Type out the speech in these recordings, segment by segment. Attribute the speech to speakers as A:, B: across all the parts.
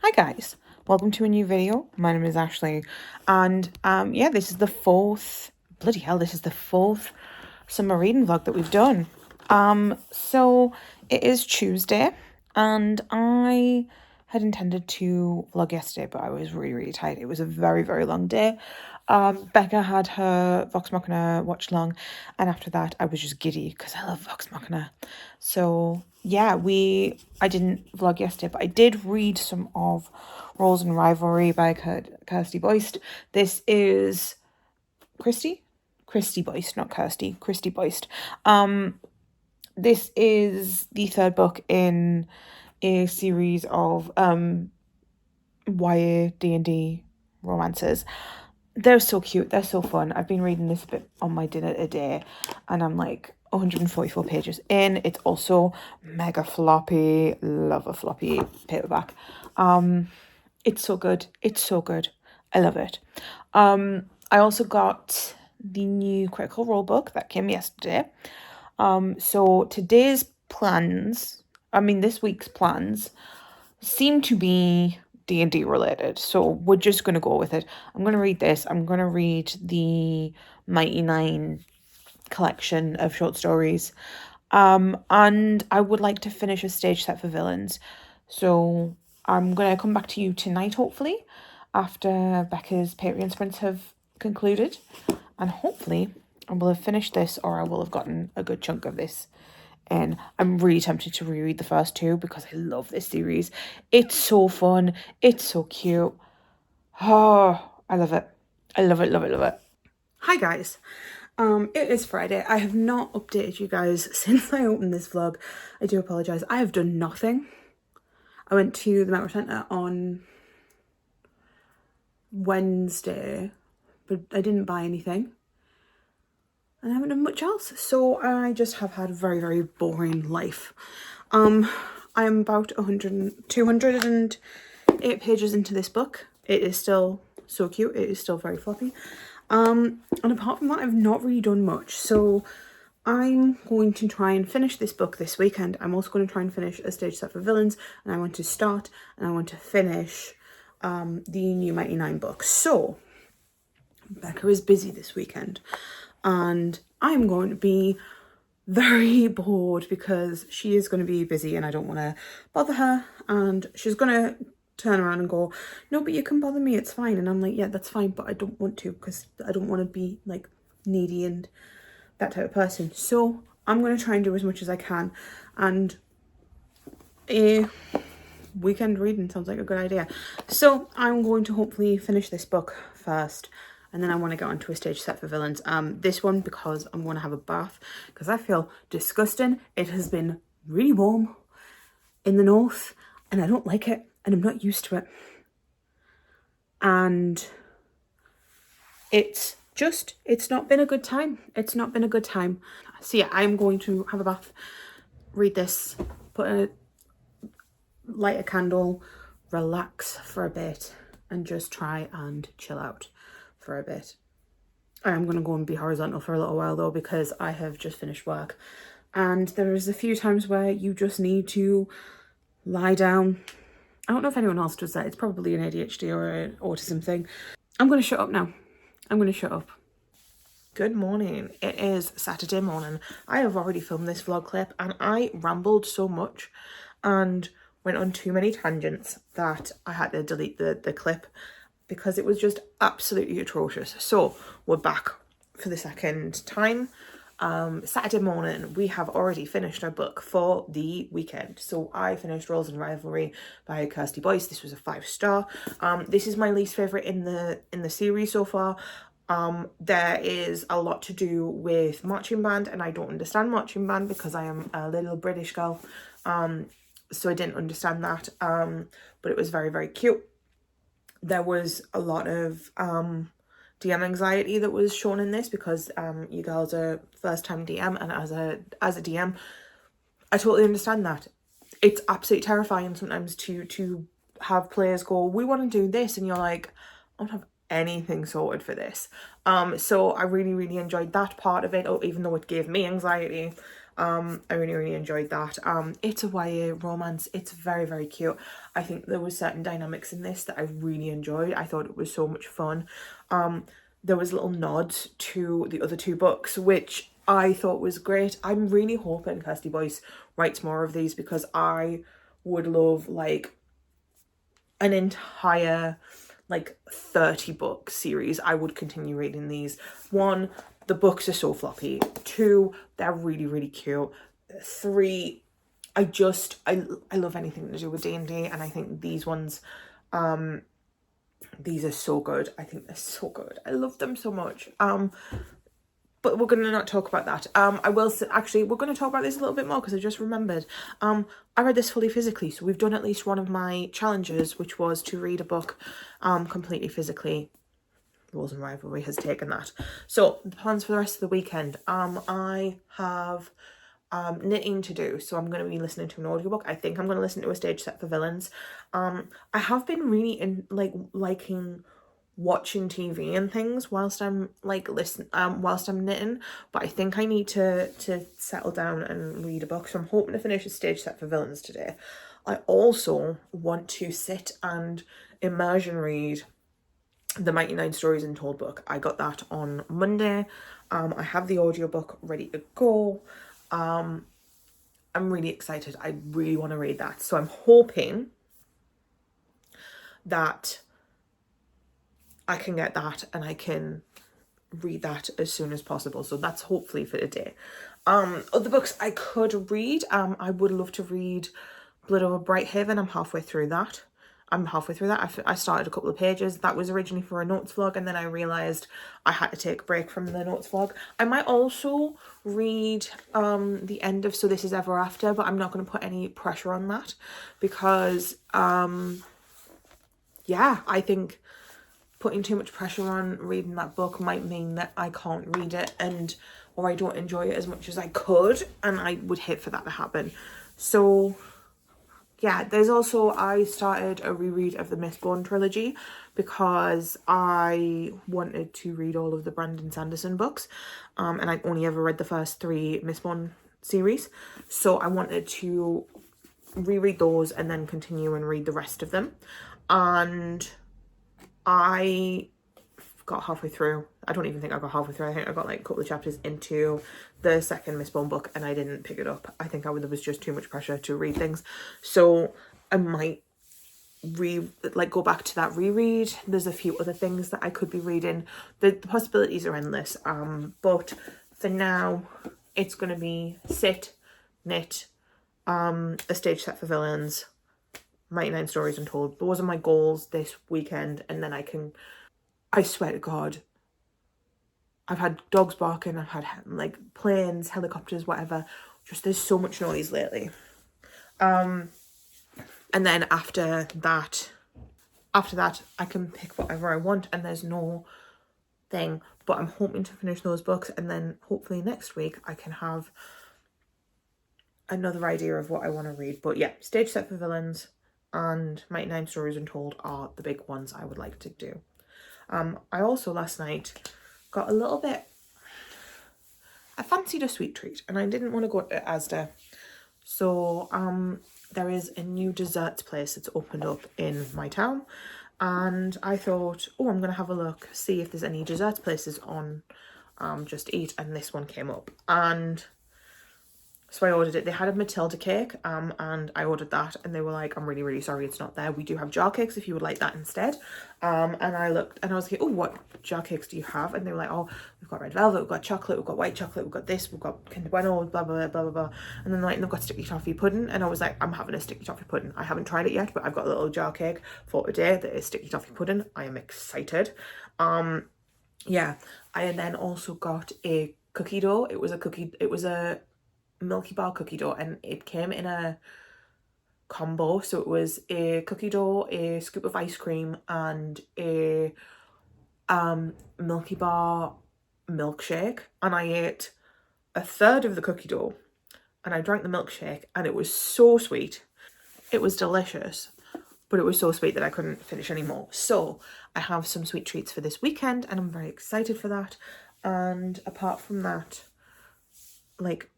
A: Hi guys, welcome to a new video. My name is Ashley, and yeah, this is the fourth, bloody hell, this is the fourth summer reading vlog that we've done. So it is Tuesday, and I had intended to vlog yesterday, but I was really tired. It was a very long day. Becca had her Vox Machina watch along, and after that I was just giddy because I love Vox Machina. So yeah, I didn't vlog yesterday, but I did read some of Roles and Rivalry by Kirsty Boyst. This is Christy Boyst, not Kirsty, Christy Boyst. This is the third book in a series of YA D&D romances. They're so cute, they're so fun. I've been reading this bit on my dinner a day, and I'm like 144 pages in. It's also mega floppy. Love a floppy paperback. It's so good. It's so good. I love it. I also got the new Critical Role book that came yesterday. So today's plans, this week's plans seem to be D&D related, so we're just going to go with it. I'm going to read this. I'm going to read the Mighty Nine collection of short stories, and I would like to finish a stage set for villains, so I'm going to come back to you tonight, hopefully, after Becca's Patreon sprints have concluded, and hopefully I will have finished this, or I will have gotten a good chunk of this. And I'm really tempted to reread the first two because I love this series. It's so fun. It's so cute. Oh, I love it. I love it, love it, love it. Hi guys. It is Friday. I have not updated you guys since I opened this vlog. I do apologise. I have done nothing. I went to the Metro Centre on Wednesday, but I didn't buy anything. And I haven't done much else, so I just have had a very boring life. I'm about 208 pages into this book. It is still so cute. It is still very floppy. And apart from that, I've not really done much. So I'm going to try and finish this book this weekend. I'm also going to try and finish a stage set for villains, and I want to start and I want to finish the new Mighty Nine book. So Becca is busy this weekend, and I'm going to be very bored because she is going to be busy and I don't want to bother her, and she's going to turn around and go, no, but you can bother me, it's fine. And I'm like, yeah, that's fine, but I don't want to, because I don't want to be like needy and that type of person. So I'm going to try and do as much as I can, and a weekend reading sounds like a good idea. So I'm going to hopefully finish this book first, and then I want to get onto a stage set for villains. This one because I'm going to have a bath because I feel disgusting. It has been really warm in the north and I don't like it, and I'm not used to it. And it's not been a good time. It's not been a good time. So yeah, I'm going to have a bath, read this, light a candle, relax for a bit, and just try and chill out for a bit. I am going to go and be horizontal for a little while though, because I have just finished work, and there is a few times where you just need to lie down. I don't know if anyone else does that. It's probably an ADHD or an autism thing. I'm going to shut up now. I'm going to shut up. Good morning. It is Saturday morning. I have already filmed this vlog clip and I rambled so much and went on too many tangents that I had to delete the clip because it was just absolutely atrocious. So we're back for the second time. Saturday morning, we have already finished our book for the weekend. So I finished Roles and Rivalry by Kirsty Boyce. This was a 5-star. This is my least favourite in the series so far. There is a lot to do with marching band, and I don't understand marching band because I am a little British girl. So I didn't understand that. But it was very cute. There was a lot of DM anxiety that was shown in this because you girls are first time DM, and as a DM, I totally understand that. It's absolutely terrifying sometimes to have players go, we want to do this, and you're like, I don't have anything sorted for this. So I really enjoyed that part of it, even though it gave me anxiety. I really enjoyed that. It's a YA romance. It's very cute. I think there was certain dynamics in this that I really enjoyed. I thought it was so much fun. There was little nods to the other 2 books, which I thought was great. I'm really hoping Kirsty Boyce writes more of these, because I would love like an entire like 30 book series. I would continue reading these. 1, the books are so floppy. 2, they're really cute. 3, I love anything to do with D&D, and I think these ones, these are so good. I think they're so good. I love them so much. But we're going to not talk about that. I will actually, we're going to talk about this a little bit more, because I just remembered. I read this fully physically, so we've done at least one of my challenges, which was to read a book completely physically. Rules and Rivalry has taken that. So the plans for the rest of the weekend, I have knitting to do, so I'm going to be listening to an audiobook. I think I'm going to listen to A Stage Set for Villains. I have been really liking watching TV and things whilst I'm whilst I'm knitting, but I think I need to settle down and read a book, so I'm hoping to finish A Stage Set for Villains today. I also want to sit and immersion read the Mighty Nine Stories Untold book. I got that on Monday. I have the audiobook ready to go. I'm really excited. I really want to read that, so I'm hoping that I can get that and I can read that as soon as possible. So that's hopefully for today. Other books I could read, I would love to read Blood Over Brighthaven. I'm halfway through that. I started a couple of pages. That was originally for a notes vlog, and then I realised I had to take a break from the notes vlog. I might also read the end of So This Is Ever After, but I'm not going to put any pressure on that, because yeah, I think putting too much pressure on reading that book might mean that I can't read it, or I don't enjoy it as much as I could, and I would hate for that to happen. So yeah, there's also, I started a reread of the Mistborn trilogy, because I wanted to read all of the Brandon Sanderson books, and I've only ever read the first 3 Mistborn series, so I wanted to reread those and then continue and read the rest of them. And I got halfway through. I don't even think I got halfway through. I think I got like a couple of chapters into the second Mistborn book and I didn't pick it up. I think there was just too much pressure to read things. So I might go back to that reread. There's a few other things that I could be reading. The possibilities are endless. But for now, it's going to be sit, knit, A Stage Set for Villains, Mighty Nine Stories Untold. Those are my goals this weekend, and then I swear to God, I've had dogs barking, I've had like planes, helicopters, whatever. Just there's so much noise lately. And then after that, I can pick whatever I want, and there's no thing. But I'm hoping to finish those books, and then hopefully next week I can have another idea of what I want to read. But yeah, Stage Set for Villains and Mighty Nine Stories Untold are the big ones I would like to do. I also last night got a little bit, I fancied a sweet treat and I didn't want to go to Asda. So there is a new desserts place that's opened up in my town, and I thought, oh, I'm going to have a look, see if there's any desserts places on Just Eat, and this one came up, and so I ordered it. They had a Matilda cake, and I ordered that, and they were like, I'm really sorry it's not there. We do have jar cakes if you would like that instead. And I looked and I was like, oh, what jar cakes do you have? And they were like, oh, we've got red velvet, we've got chocolate, we've got white chocolate, we've got this, we've got Kinder Bueno, blah, blah, blah, blah, blah. And then like, they've got sticky toffee pudding. And I was like, I'm having a sticky toffee pudding. I haven't tried it yet, but I've got a little jar cake for today that is sticky toffee pudding. I am excited. Yeah. I then also got a cookie dough. It was a Milky Bar cookie dough, and it came in a combo. So it was a cookie dough, a scoop of ice cream, and a Milky Bar milkshake. And I ate a third of the cookie dough and I drank the milkshake, and it was so sweet. It was delicious, but it was so sweet that I couldn't finish anymore. So I have some sweet treats for this weekend, and I'm very excited for that. And apart from that, like,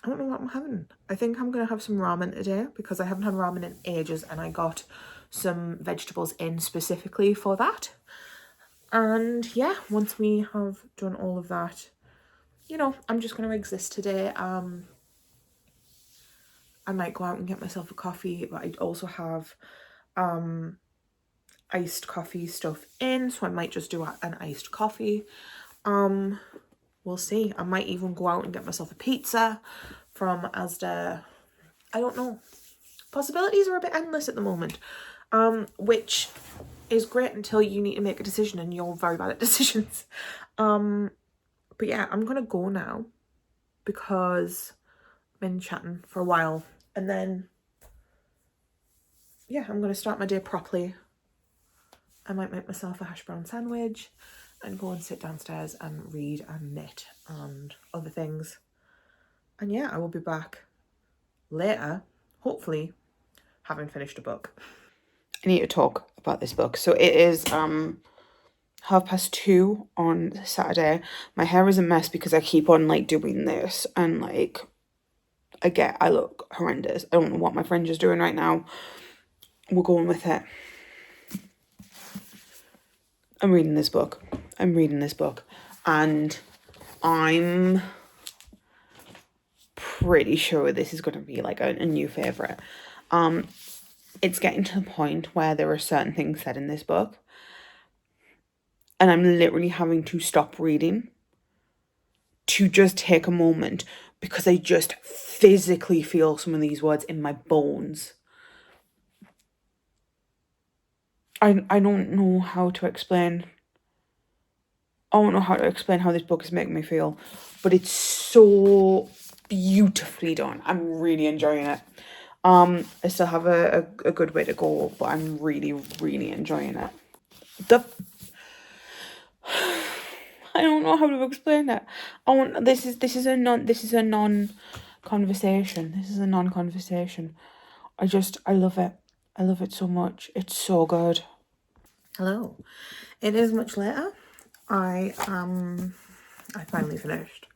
A: I don't know what I'm having. I think I'm going to have some ramen today because I haven't had ramen in ages, and I got some vegetables in specifically for that. And yeah, once we have done all of that, you know, I'm just going to exist today. I might go out and get myself a coffee, but I also have iced coffee stuff in, so I might just do an iced coffee. We'll see. I might even go out and get myself a pizza from Asda. I don't know. Possibilities are a bit endless at the moment, which is great until you need to make a decision and you're very bad at decisions. But yeah, I'm gonna go now because I've been chatting for a while, and then yeah, I'm gonna start my day properly. I might make myself a hash brown sandwich and go and sit downstairs and read and knit and other things. And yeah, I will be back later, hopefully having finished a book. I need to talk about this book. So it is 2:30 on Saturday. My hair is a mess because I keep on like doing this, and like I look horrendous. I don't know what my friend is doing right now. We're going with it. I'm reading this book, and I'm pretty sure this is going to be like a new favorite. It's getting to the point where there are certain things said in this book, and I'm literally having to stop reading to just take a moment because I just physically feel some of these words in my bones. I don't know how to explain. I don't know how to explain how this book is making me feel, but it's so beautifully done. I'm really enjoying it. I still have a good way to go, but I'm really, really enjoying it. I don't know how to explain it. This is a non-conversation. This is a non-conversation. I love it. I love it so much. It's so good. Hello. It is much later. I finally finished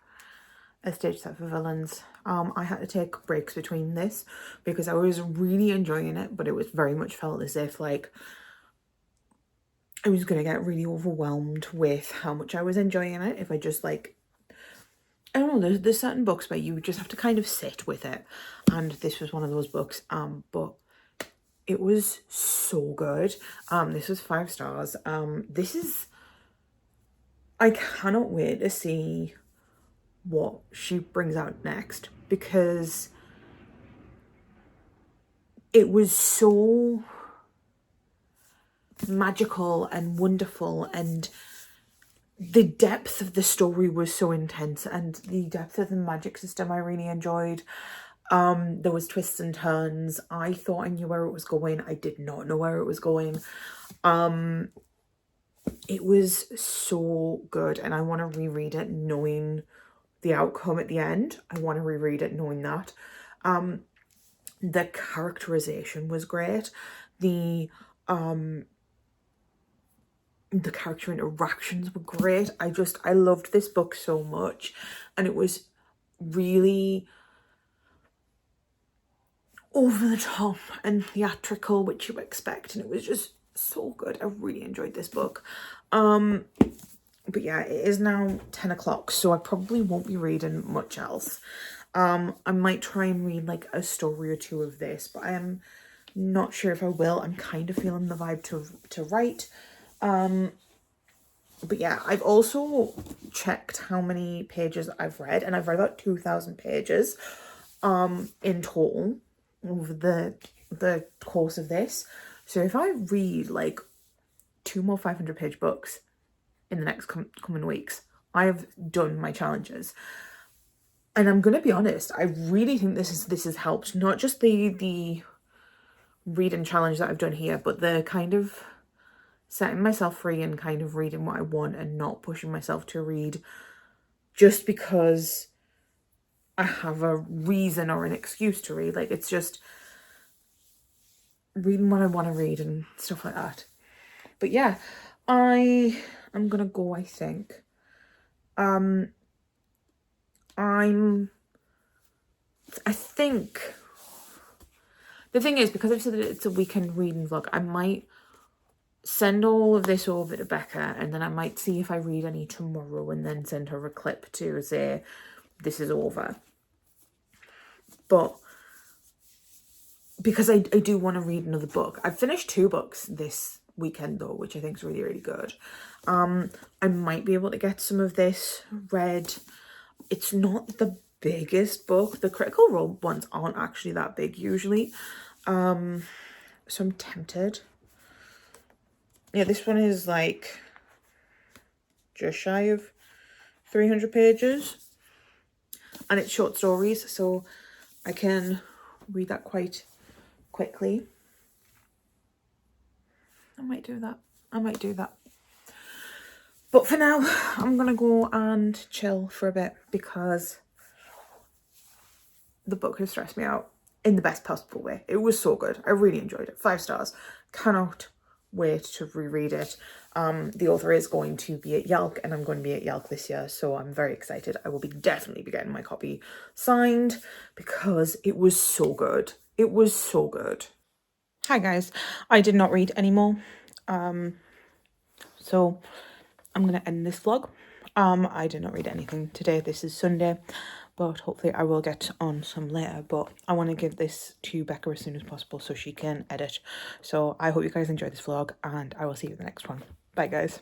A: A Stage Set for Villains. I had to take breaks between this because I was really enjoying it, but it was very much felt as if like I was going to get really overwhelmed with how much I was enjoying it if I just like, I don't know, there's certain books where you just have to kind of sit with it, and this was one of those books, but it was so good. This was 5 stars. I cannot wait to see what she brings out next because it was so magical and wonderful, and the depth of the story was so intense, and the depth of the magic system I really enjoyed. There was twists and turns. I thought I knew where it was going. I did not know where it was going. It was so good, and I want to reread it knowing the outcome at the end. I want to reread it knowing that. The characterization was great. The character interactions were great. I loved this book so much, and it was really over the top and theatrical, which you expect, and it was just so good. I really enjoyed this book. But yeah, it is now 10 o'clock, so I probably won't be reading much else. I might try and read like a story or two of this, but I am not sure if I will. I'm kind of feeling the vibe to write. But yeah, I've also checked how many pages I've read, and I've read about 2,000 pages in total over the course of this. So if I read like 2 more 500-page books in the next coming weeks, I have done my challenges. And I'm gonna be honest, I really think this has helped, not just the reading challenge that I've done here, but the kind of setting myself free and kind of reading what I want and not pushing myself to read just because I have a reason or an excuse to read. Like, it's just reading what I want to read and stuff like that. But yeah, I'm gonna go, I think. I'm I think the thing is, because I've said that it's a weekend reading vlog, I might send all of this over to Becca, and then I might see if I read any tomorrow and then send her a clip to say this is over. But because I do want to read another book. I've finished 2 books this weekend though, which I think is really, really good. I might be able to get some of this read. It's not the biggest book. The Critical Role ones aren't actually that big usually. So I'm tempted. Yeah, this one is like just shy of 300 pages. And it's short stories, so I can read that quite quickly. I might do that. But for now, I'm gonna go and chill for a bit because the book has stressed me out in the best possible way. It was so good. I really enjoyed it. 5 stars. Cannot wait to reread it. The author is going to be at Yelk, and I'm going to be at Yelk this year, so I'm very excited. I will definitely be getting my copy signed because it was so good. It was so good. Hi guys, I did not read anymore. So I'm going to end this vlog. I did not read anything today. This is Sunday, but hopefully I will get on some later. But I want to give this to Becca as soon as possible so she can edit. So I hope you guys enjoyed this vlog, and I will see you in the next one. Bye guys.